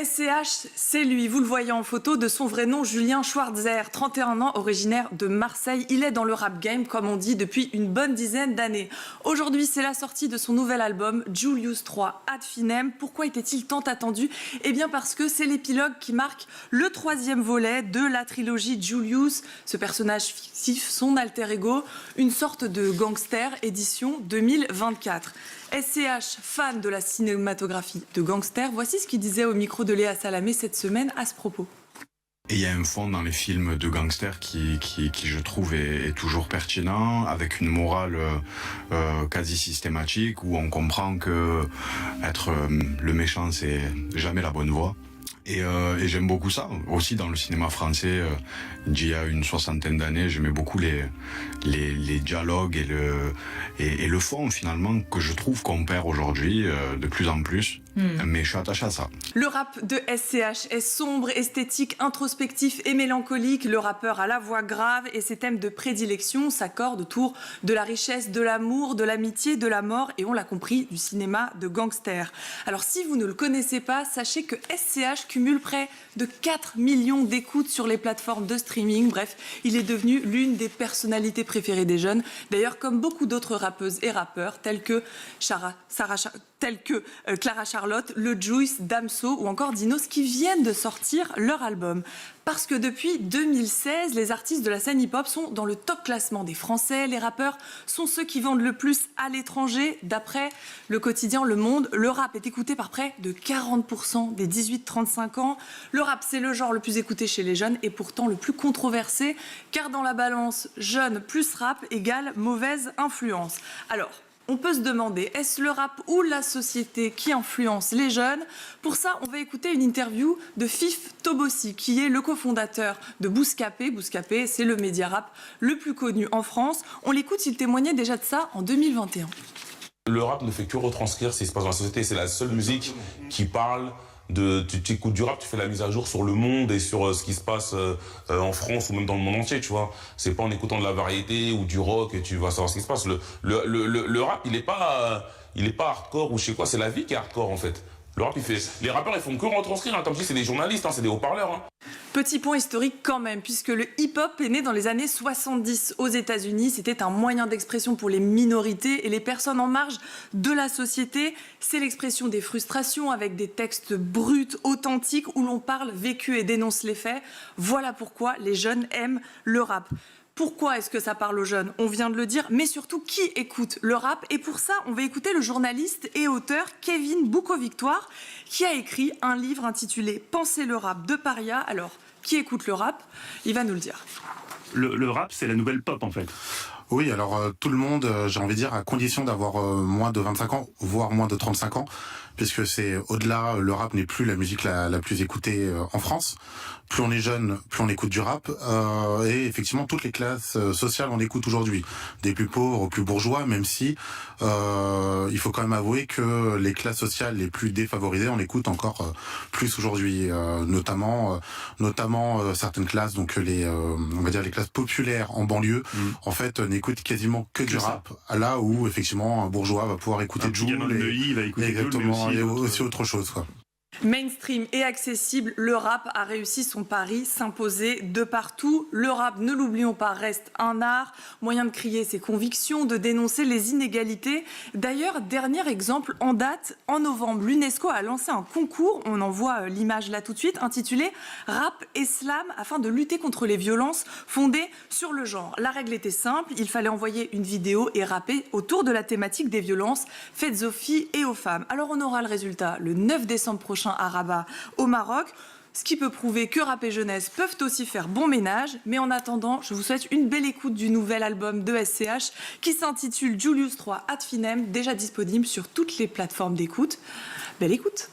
SCH, c'est lui, vous le voyez en photo, de son vrai nom Julien Schwarzer, 31 ans, originaire de Marseille. Il est dans le rap game, comme on dit, depuis une bonne dizaine d'années. Aujourd'hui, c'est la sortie de son nouvel album, Julius 3 Ad Finem. Pourquoi était-il tant attendu? Eh bien parce que c'est l'épilogue qui marque le 3e volet de la trilogie Julius, ce personnage fictif, son alter ego, une sorte de gangster, édition 2024. SCH, fan de la cinématographie de gangster, voici ce qu'il disait au micro de Léa Salamé cette semaine à ce propos. Et il y a un fond dans les films de gangsters qui je trouve est toujours pertinent, avec une morale quasi systématique, où on comprend que être le méchant, c'est jamais la bonne voie. Et j'aime beaucoup ça. Aussi dans le cinéma français, d'il y a une 60aine d'années, j'aimais beaucoup les dialogues et le fond finalement que je trouve qu'on perd aujourd'hui de plus en plus. Mais je suis attaché à ça. Le rap de SCH est sombre, esthétique, introspectif et mélancolique. Le rappeur a la voix grave et ses thèmes de prédilection s'accordent autour de la richesse, de l'amour, de l'amitié, de la mort et on l'a compris, du cinéma de gangster. Alors si vous ne le connaissez pas, sachez que SCH cumule près de 4 millions d'écoutes sur les plateformes de streaming. Bref, il est devenu l'une des personnalités préférées des jeunes. D'ailleurs, comme beaucoup d'autres rappeuses et rappeurs, tels que Clara Charlotte, Le Juice, Damso ou encore Dinos qui viennent de sortir leur album. Parce que depuis 2016, les artistes de la scène hip-hop sont dans le top classement des Français. Les rappeurs sont ceux qui vendent le plus à l'étranger. D'après le quotidien Le Monde, le rap est écouté par près de 40% des 18-35 ans. Le rap, c'est le genre le plus écouté chez les jeunes et pourtant le plus controversé, car dans la balance, jeune plus rap égale mauvaise influence. Alors, on peut se demander, est-ce le rap ou la société qui influence les jeunes? Pour ça, on va écouter une interview de Fif Tobossi, qui est le cofondateur de Bouscapé. Bouscapé, c'est le média rap le plus connu en France. On l'écoute, il témoignait déjà de ça en 2021. Le rap ne fait que retranscrire ce qui se passe dans la société. C'est la seule musique qui parle de... Tu écoutes du rap, tu fais la mise à jour sur le monde et sur ce qui se passe en France ou même dans le monde entier, tu vois. C'est pas en écoutant de la variété ou du rock que tu vas savoir ce qui se passe. Le rap, il est pas hardcore ou je sais quoi, c'est la vie qui est hardcore en fait. Le rap, les rappeurs, ils font que retranscrire, hein. Comme je dis, c'est des journalistes, hein, c'est des haut-parleurs, hein. Petit point historique quand même, puisque le hip-hop est né dans les années 70 aux États-Unis. C'était un moyen d'expression pour les minorités et les personnes en marge de la société. C'est l'expression des frustrations avec des textes bruts, authentiques, où l'on parle vécu et dénonce les faits. Voilà pourquoi les jeunes aiment le rap. Pourquoi est-ce que ça parle aux jeunes? On vient de le dire, mais surtout, qui écoute le rap? Et pour ça, on va écouter le journaliste et auteur Kevin Boucault-Victoire, qui a écrit un livre intitulé « Penser le rap de Paria ». Alors, qui écoute le rap? Il va nous le dire. Le rap, c'est la nouvelle pop, en fait. Oui, alors tout le monde, j'ai envie de dire, à condition d'avoir moins de 25 ans, voire moins de 35 ans, puisque c'est au-delà, le rap n'est plus la musique la plus écoutée en France. Plus on est jeune, plus on écoute du rap. Et effectivement, toutes les classes sociales, on écoute aujourd'hui. Des plus pauvres aux plus bourgeois, même si il faut quand même avouer que les classes sociales les plus défavorisées, on écoute encore plus aujourd'hui. Notamment certaines classes, donc on va dire les classes populaires en banlieue, en fait, n'écoutent quasiment que du rap. Là où, effectivement, un bourgeois va pouvoir écouter Jul. Il va écouter Exactement, et aussi autre chose, quoi. Mainstream et accessible, le rap a réussi son pari, s'imposer de partout. Le rap, ne l'oublions pas, reste un art, moyen de crier ses convictions, de dénoncer les inégalités. D'ailleurs, dernier exemple en date, en novembre, l'UNESCO a lancé un concours, on en voit l'image là tout de suite, intitulé « Rap et Slam » afin de lutter contre les violences fondées sur le genre. La règle était simple, il fallait envoyer une vidéo et rapper autour de la thématique des violences faites aux filles et aux femmes. Alors on aura le résultat le 9 décembre prochain à Rabat, au Maroc, ce qui peut prouver que rap et jeunesse peuvent aussi faire bon ménage. Mais en attendant, je vous souhaite une belle écoute du nouvel album de SCH qui s'intitule Julius 3 Ad Finem, déjà disponible sur toutes les plateformes d'écoute. Belle écoute!